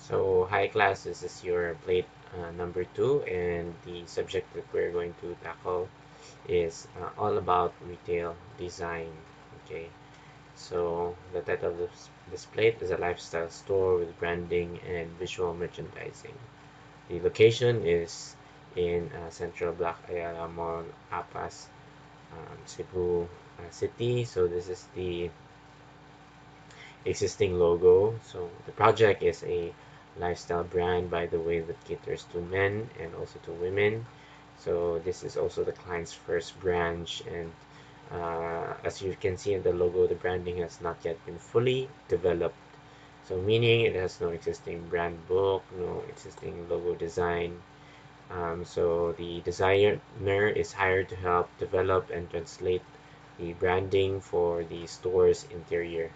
So, hi class, this is your plate number 2, and the subject that we're going to tackle is all about retail design. Okay, so the title of this plate is a lifestyle store with branding and visual merchandising. The location is in Central Block Ayala Mall, Apas, Cebu City. So, this is the existing logo. So the project is a lifestyle brand, by the way, that caters to men and also to women. So this is also the client's first branch, and as you can see in the logo, the branding has not yet been fully developed. So meaning it has no existing brand book, no existing logo design. So the designer is hired to help develop and translate the branding for the store's interior.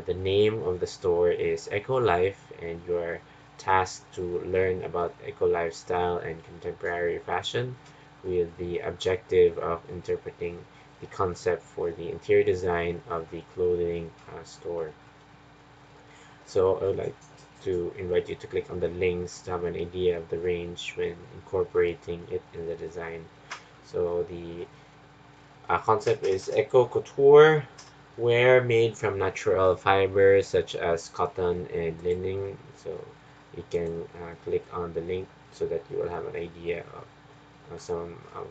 The name of the store is Eco Life, and you are tasked to learn about eco lifestyle and contemporary fashion with the objective of interpreting the concept for the interior design of the clothing store. So I would like to invite you to click on the links to have an idea of the range when incorporating it in the design. So the concept is eco couture wear made from natural fibers such as cotton and linen. So you can click on the link so that you will have an idea of some of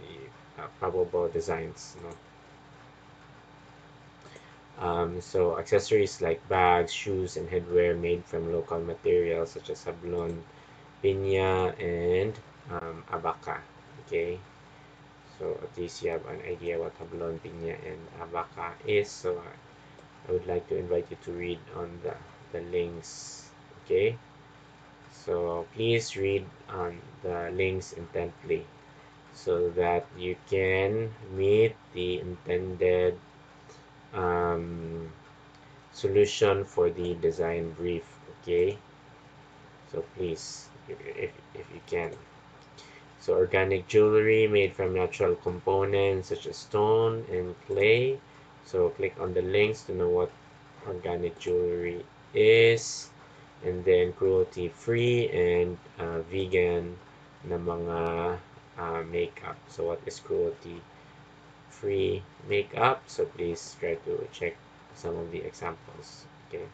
the probable designs. So accessories like bags, shoes, and headwear made from local materials such as sablon, piña, and abaca. Okay. So at least you have an idea what Hablon, Piña, and Abaca is. So I would like to invite you to read on the links. Okay. So please read on the links intently so that you can meet the intended um, solution for the design brief. Okay. So please, if you can. So organic jewelry made from natural components such as stone and clay. So click on the links to know what organic jewelry is. And then cruelty free and vegan na mga makeup. So what is cruelty free makeup? So please try to check some of the examples. Okay.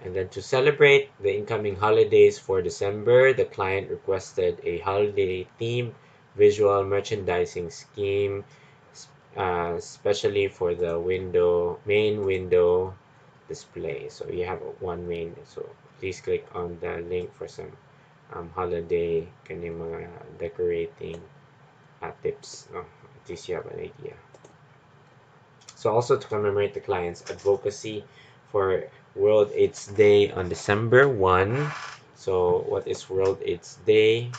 And then to celebrate the incoming holidays for December, the client requested a holiday themed visual merchandising scheme, especially for the main window display. So you have one main. So please click on the link for some holiday kaning mga decorating tips. No? At least you have an idea. So also to commemorate the client's advocacy for World AIDS Day on December 1. So what is World AIDS Day?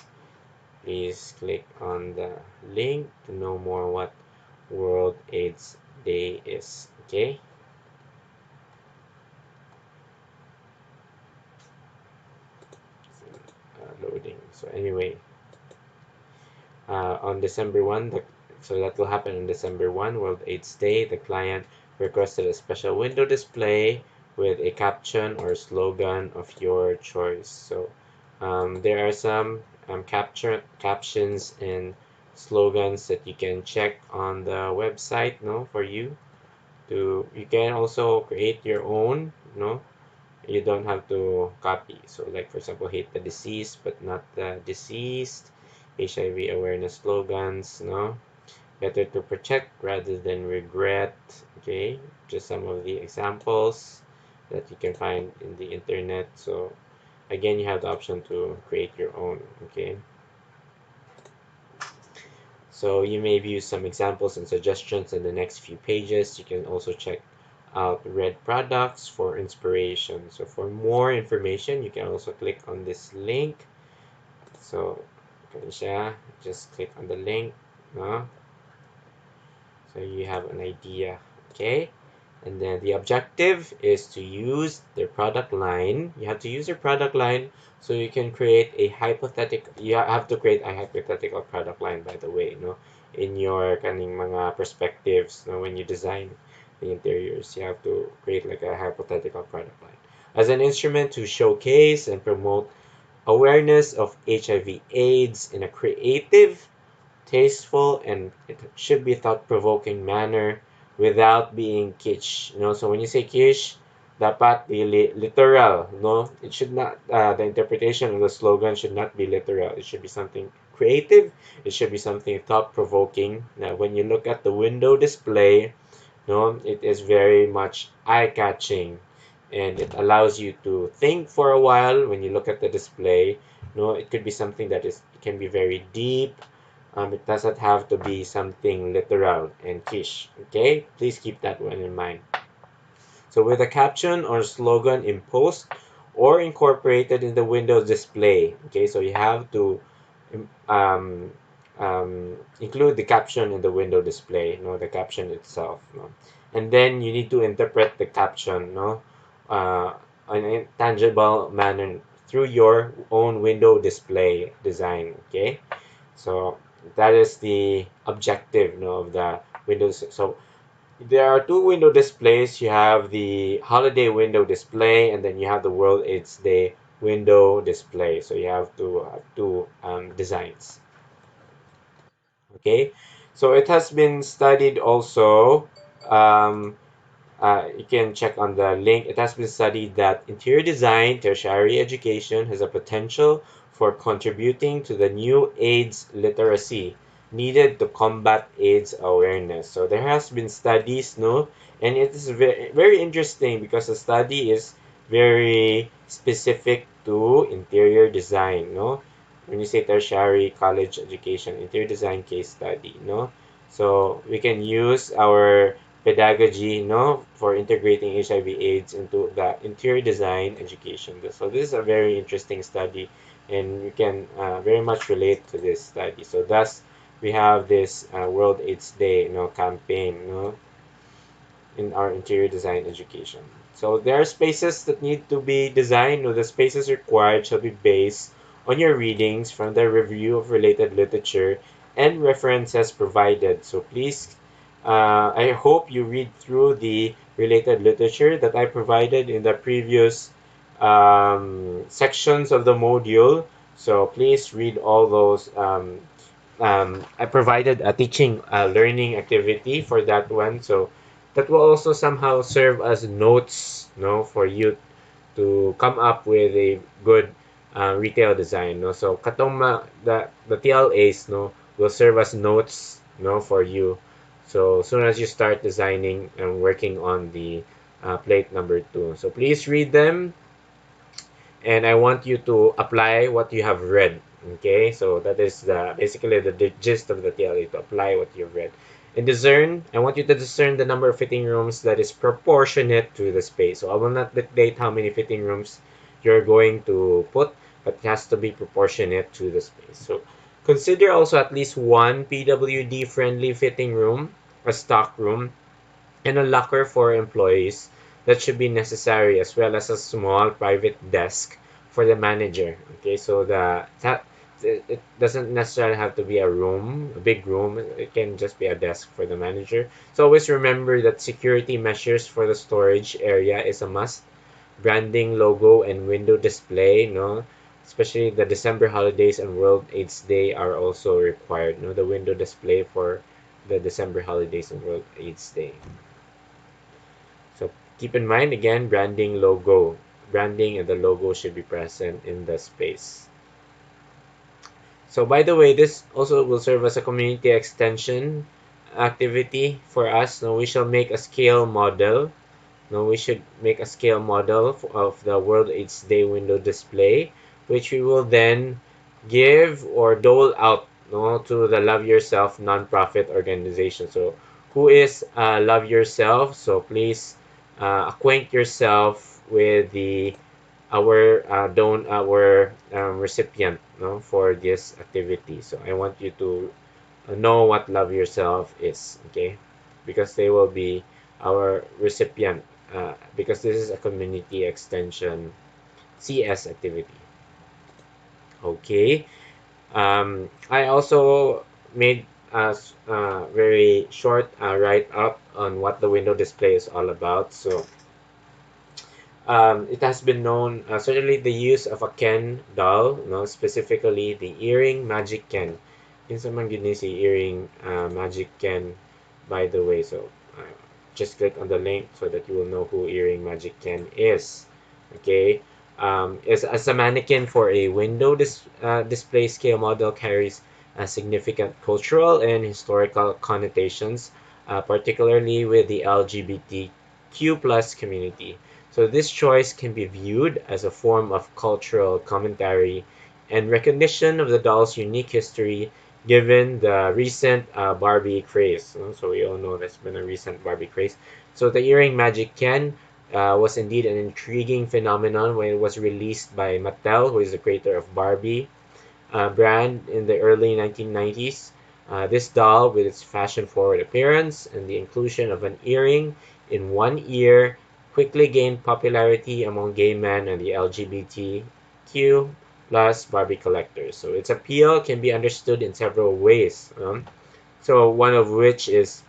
Please click on the link to know more what World AIDS Day is. Okay? Loading. So anyway, on December 1, so that will happen on December 1, World AIDS Day. The client requested a special window display with a caption or slogan of your choice. So there are some captions and slogans that you can check on the website, no, for you to. You can also create your own, no. You don't have to copy. So, like for example, hate the deceased but not the deceased. HIV awareness slogans, no. Better to protect rather than regret. Okay, just some of the examples that you can find in the internet. So again, you have the option to create your own. Okay, so you may view some examples and suggestions in the next few pages. You can also check out Red Products for inspiration. So for more information, you can also click on this link. So just click on the link, no? So you have an idea. Okay, and then the objective is to use their product line. You have to use your product line so you can create a hypothetical. You have to create a hypothetical product line, by the way, no, in your kaning mga perspectives, no, when you design the interiors. You have to create like a hypothetical product line as an instrument to showcase and promote awareness of HIV/AIDS in a creative, tasteful, and it should be thought-provoking manner without being kitsch. So when you say kitsch, dapat literal. No, it should not. The interpretation of the slogan should not be literal. It should be something creative. It should be something thought-provoking. Now, when you look at the window display, no, it is very much eye-catching, and it allows you to think for a while when you look at the display. No, it could be something that is it can be very deep. It doesn't have to be something literal and quiche. Okay, please keep that one in mind. So with a caption or slogan imposed or incorporated in the Windows display. Okay, so you have to um, include the caption in the window display, the caption itself, and then you need to interpret the caption, in a tangible manner through your own window display design. Okay, so that is the objective, of the Windows. So there are two window displays. You have the holiday window display, and then you have the World AIDS Day window display. So you have two designs. Okay, so it has been studied also. Um, you can check on the link. It has been studied that interior design tertiary education has a potential for contributing to the new AIDS literacy needed to combat AIDS awareness. So there has been studies, no, and it is very, very interesting because the study is very specific to interior design, no. When you say tertiary college education, interior design case study, no. So we can use our pedagogy, for integrating HIV/AIDS into the interior design education. So this is a very interesting study, and you can very much relate to this study. So thus, we have this World AIDS Day, campaign, in our interior design education. So there are spaces that need to be designed, or the spaces required shall be based on your readings from the review of related literature and references provided. So please, I hope you read through the related literature that I provided in the previous sections of the module. So please read all those. I provided a teaching learning activity for that one. So that will also somehow serve as notes, for you to come up with a good retail design, so katong the TLAs, will serve as notes, for you. So as soon as you start designing and working on the plate number 2, so please read them, and I want you to apply what you have read. Okay, so that is basically the gist of the TLA, to apply what you've read. And discern, I want you to discern the number of fitting rooms that is proportionate to the space. So I will not dictate how many fitting rooms you're going to put, but it has to be proportionate to the space. So consider also at least one PWD friendly fitting room, a stock room, and a locker for employees that should be necessary, as well as a small private desk for the manager. Okay, so it doesn't necessarily have to be a big room. It can just be a desk for the manager. So always remember that security measures for the storage area is a must. Branding, logo, and window display, especially the December holidays and World AIDS Day are also required. The window display for the December holidays and World AIDS Day. So keep in mind again, branding, logo. Branding and the logo should be present in the space. So by the way, this also will serve as a community extension activity for us. Now we shall make a scale model. Now we should make a scale model of the World AIDS Day window display, which we will then give or dole out, to the Love Yourself nonprofit organization. So who is Love Yourself? So please acquaint yourself with the our recipient, for this activity. So I want you to know what Love Yourself is, okay? Because they will be our recipient, because this is a community extension CS activity. Okay. I also made very short write up on what the window display is all about. So it has been known, certainly the use of a Ken doll, no, specifically the earring Magic Ken. Kinsa man gid ni si earring Magic Ken, by the way. So just click on the link so that you will know who earring Magic Ken is. Okay. Is as a mannequin for a window display scale model carries significant cultural and historical connotations, particularly with the LGBTQ plus community. So this choice can be viewed as a form of cultural commentary and recognition of the doll's unique history given the recent Barbie craze. So we all know there's been a recent Barbie craze. So the earring Magic Ken was indeed an intriguing phenomenon when it was released by Mattel, who is the creator of Barbie brand in the early 1990s. This doll, with its fashion-forward appearance and the inclusion of an earring in one ear, quickly gained popularity among gay men and the LGBTQ plus Barbie collectors. So its appeal can be understood in several ways. So one of which is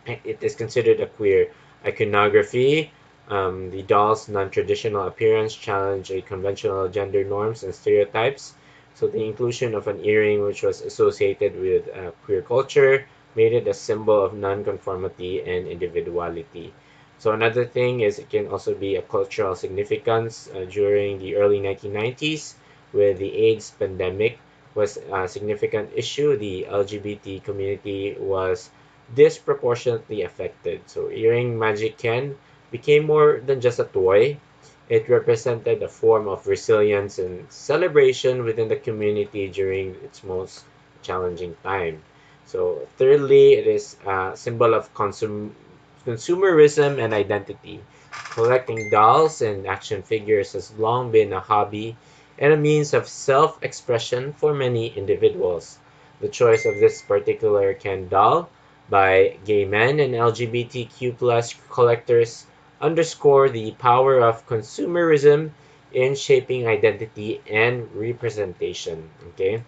it is considered a queer iconography. The doll's non-traditional appearance challenged conventional gender norms and stereotypes. So the inclusion of an earring, which was associated with queer culture, made it a symbol of non-conformity and individuality. So another thing is it can also be a cultural significance during the early 1990s, where the AIDS pandemic was a significant issue. The LGBT community was disproportionately affected. So earring Magic Ken became more than just a toy. It represented a form of resilience and celebration within the community during its most challenging time. So thirdly, it is a symbol of consumerism and identity. Collecting dolls and action figures has long been a hobby and a means of self-expression for many individuals. The choice of this particular Ken doll by gay men and LGBTQ plus collectors underscore the power of consumerism in shaping identity and representation. Okay,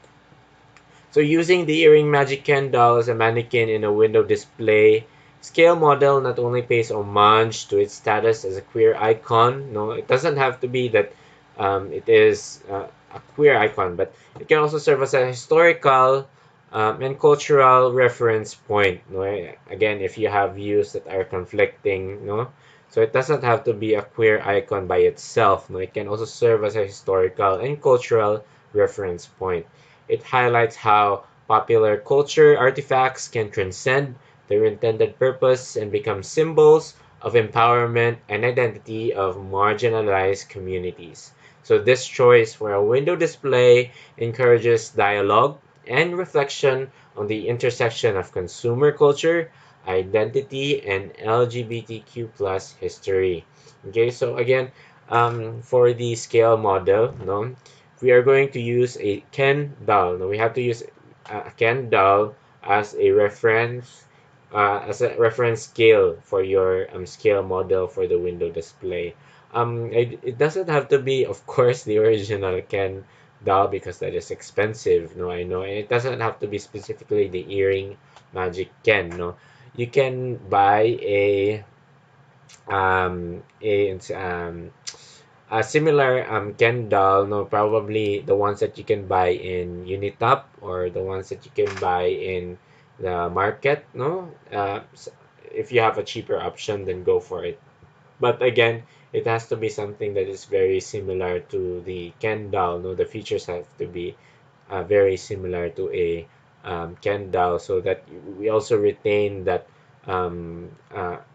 so using the earring Magic Ken doll as a mannequin in a window display, scale model not only pays homage to its status as a queer icon. No, it doesn't have to be that it is a queer icon, but it can also serve as a historical and cultural reference point. No? Again, if you have views that are conflicting, no, so it doesn't have to be a queer icon by itself. No, it can also serve as a historical and cultural reference point. It highlights how popular culture artifacts can transcend their intended purpose and become symbols of empowerment and identity of marginalized communities. So this choice for a window display encourages dialogue and reflection on the intersection of consumer culture, identity, and LGBTQ plus history. Okay, so again, for the scale model, no, we are going to use a Ken doll. Now we have to use a Ken doll as a reference scale for your scale model for the window display. It doesn't have to be, of course, the original Ken doll because that is expensive. No, I know, and it doesn't have to be specifically the earring Magic Ken. No, you can buy um, a um, a similar Ken doll, no, probably the ones that you can buy in Unitop or the ones that you can buy in the market, no? If you have a cheaper option, then go for it. But again, it has to be something that is very similar to the Ken doll, no? The features have to be very similar to a Ken doll so that we also retain that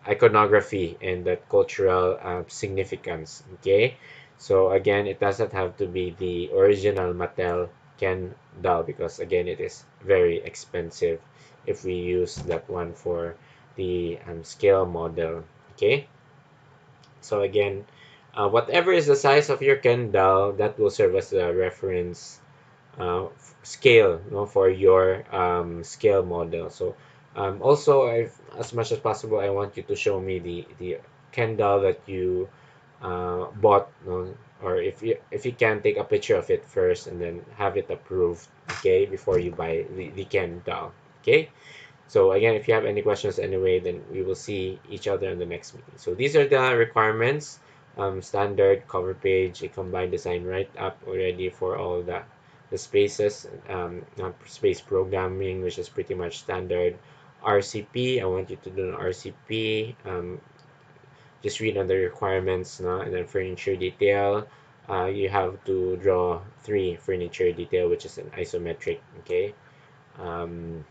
iconography and that cultural significance. Okay, so again, it doesn't have to be the original Mattel Ken doll because again, it is very expensive if we use that one for the scale model. Okay, so again, whatever is the size of your Ken doll, that will serve as a reference scale, no, for your scale model. So also, as much as possible, I want you to show me the Kendall that you bought, no? Or if you can take a picture of it first and then have it approved, okay, before you buy the Kendall. Okay. So again, if you have any questions anyway, then we will see each other in the next meeting. So these are the requirements. Standard cover page, a combined design write-up already for all the spaces, space programming, which is pretty much standard. RCP, I want you to do an RCP. Just read on the requirements, no? And then furniture detail. You have to draw 3 furniture detail, which is an isometric, okay? Um,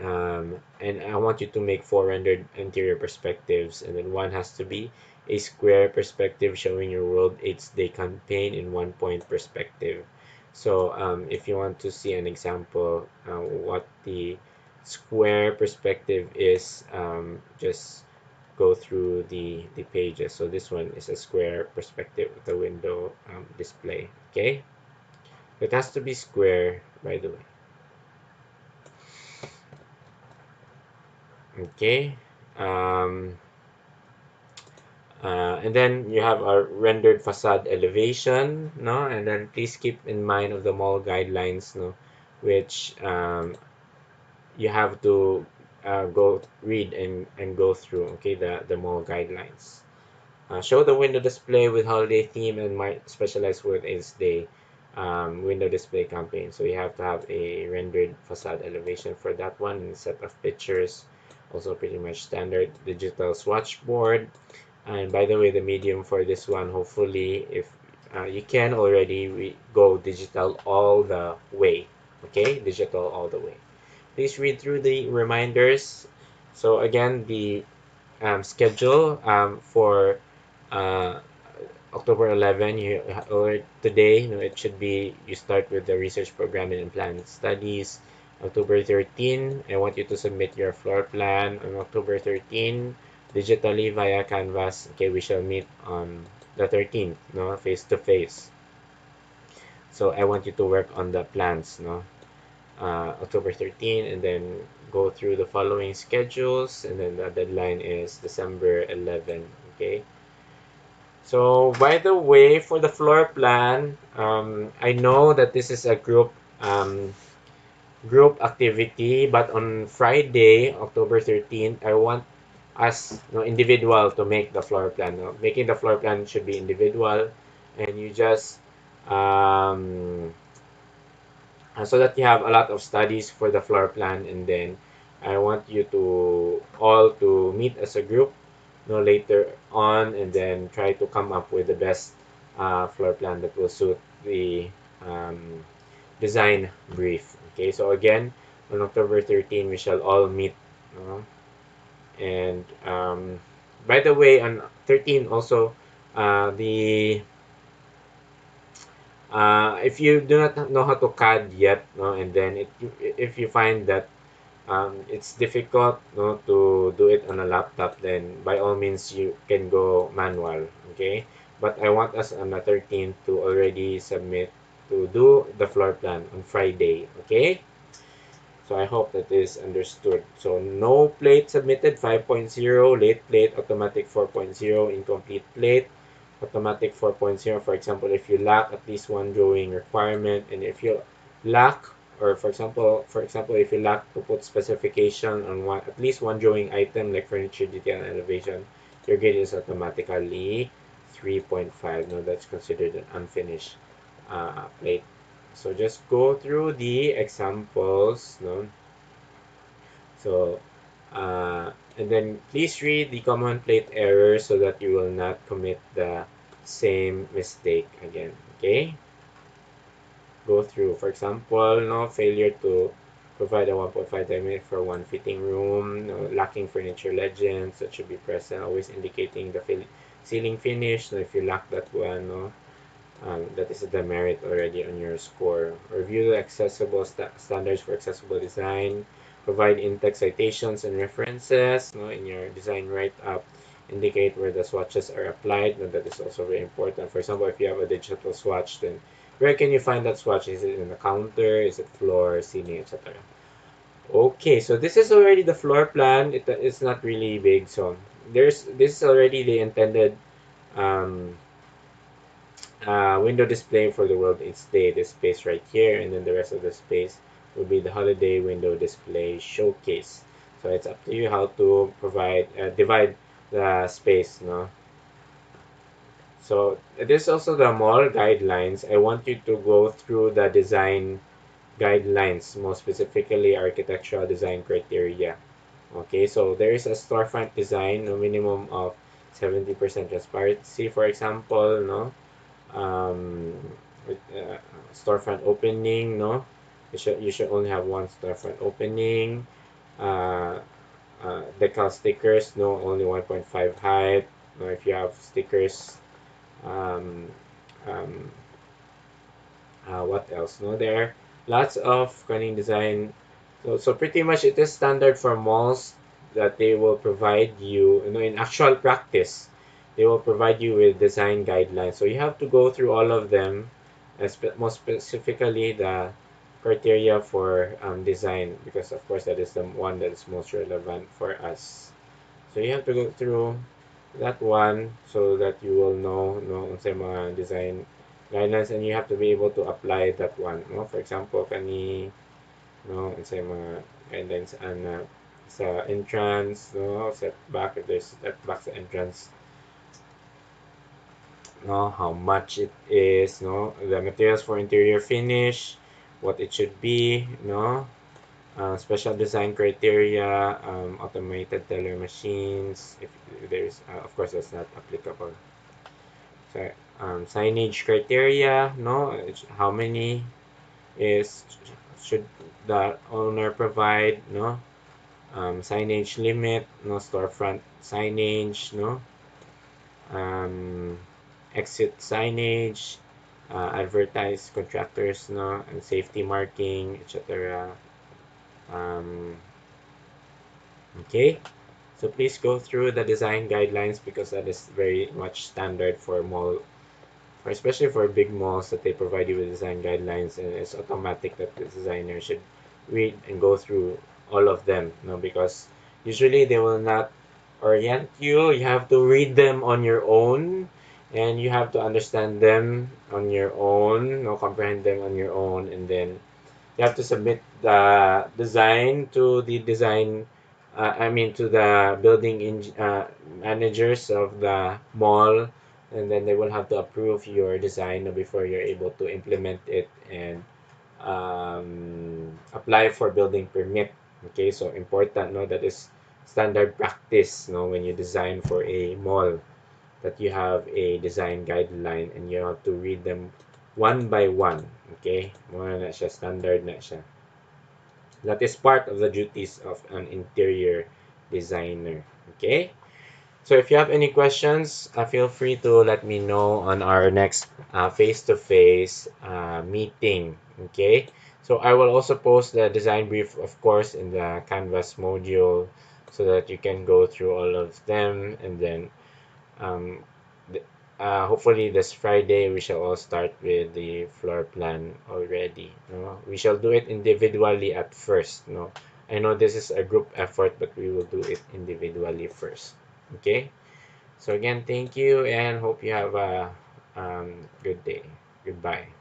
and I want you to make 4 rendered interior perspectives, and then one has to be a square perspective showing your World AIDS Day campaign in 1 point perspective. So if you want to see an example what the square perspective is, just go through the pages. So this one is a square perspective of the window display. Okay, it has to be square, by the way. Okay. Um, and then you have a rendered facade elevation, no? And then please keep in mind of the mall guidelines, no? Which you have to go read and go through, okay? The mall guidelines. Show the window display with holiday theme and my specialized word is the window display campaign. So you have to have a rendered facade elevation for that one and set of pictures. Also pretty much standard digital swatch board. And by the way, the medium for this one, hopefully, if you can already go digital all the way. Okay, digital all the way. Please read through the reminders. So again, the schedule for uh, October 11, or today, it should be you start with the research programming and plan studies. October 13, I want you to submit your floor plan on October 13 digitally via Canvas. Okay, we shall meet on the 13th, no, face to face. So I want you to work on the plans, no, October 13, and then go through the following schedules, and then the deadline is December 11. Okay. So by the way, for the floor plan, I know that this is a group activity, but on Friday, October 13th, I want us, individual to make the floor plan. No? Making the floor plan should be individual, and you just so that you have a lot of studies for the floor plan, and then I want you to all to meet as a group no later on, and then try to come up with the best floor plan that will suit the um, design brief. Okay, so again, on October 13, we shall all meet. And by the way, on 13 also, the if you do not know how to CAD yet, no, and then if you find that it's difficult, no, to do it on a laptop, then by all means you can go manual, okay? But I want us on the 13th to already submit to do the floor plan on Friday, okay? So I hope that is understood. So no plate submitted 5.0, late plate, automatic 4.0, incomplete plate, automatic 4.0. For example, if you lack at least one drawing requirement, and if you lack, or for example, if you lack to put specification on at least one drawing item like furniture detail and elevation, your grade is automatically 3.5. No, that's considered an unfinished plate. So just go through the examples, no? So, and then please read the common plate errors so that you will not commit the same mistake again. Okay? Go through. For example, no failure to provide a 1.5 diameter for one fitting room, no, lacking furniture legends that should be present, always indicating the ceiling finish. No, if you lack that one, no, that is a demerit already on your score. Review the accessible standards for accessible design. Provide in-text citations and references, no, in your design write-up. Indicate where the swatches are applied. No, that is also very important. For example, if you have a digital swatch, then where can you find that swatch? Is it in the counter? Is it floor, ceiling, etc.? Okay, so this is already the floor plan. It's not really big, so this is already the intended um, window display for the World AIDS Day, this space right here, and then the rest of the space. will be the holiday window display showcase. So it's up to you how to divide the space, no? So there's also the mall guidelines. I want you to go through the design guidelines, more specifically architectural design criteria. Okay, so there is a storefront design, a minimum of 70% transparency, for example, no? Um, with, storefront opening, no? You should only have one storefront opening. Uh, decal stickers, no, only 1.5 height. No, if you have stickers, um, um, what else? No, there are lots of cunning design. So pretty much it is standard for malls that they will provide you, in actual practice, they will provide you with design guidelines. So you have to go through all of them, more specifically the criteria for design, because of course that is the one that is most relevant for us. So you have to go through that one so that you will know unsay mga design guidelines, and you have to be able to apply that one, no? For example, kani, no, unsay mga guidelines sa entrance, no, setback, if there's setback sa entrance, no, how much it is, no, the materials for interior finish, what it should be, no, special design criteria, automated teller machines, if there's, of course, that's not applicable. So, signage criteria, no, how many is should the owner provide, no, signage limit, no, storefront signage, no, um, exit signage, advertise contractors, no, and safety marking, etc. Um, okay, so please go through the design guidelines because that is very much standard for mall, for especially for big malls, that they provide you with design guidelines, and it's automatic that the designer should read and go through all of them, because usually they will not orient you. You have to read them on your own, and you have to understand them on your own, comprehend them on your own, and then you have to submit the design to the design I mean to the managers of the mall, and then they will have to approve your design before you're able to implement it and apply for building permit. Okay, so important, no, that is standard practice, no, when you design for a mall, that you have a design guideline and you have to read them one by one. Okay, more na siya, standard na siya. That is part of the duties of an interior designer. Okay, so if you have any questions, feel free to let me know on our next face-to-face meeting. Okay, so I will also post the design brief, of course, in the Canvas module so that you can go through all of them, and then um, hopefully this Friday we shall all start with the floor plan already. No? We shall do it individually at first. No, I know this is a group effort, but we will do it individually first. Okay. So again, thank you and hope you have a good day. Goodbye.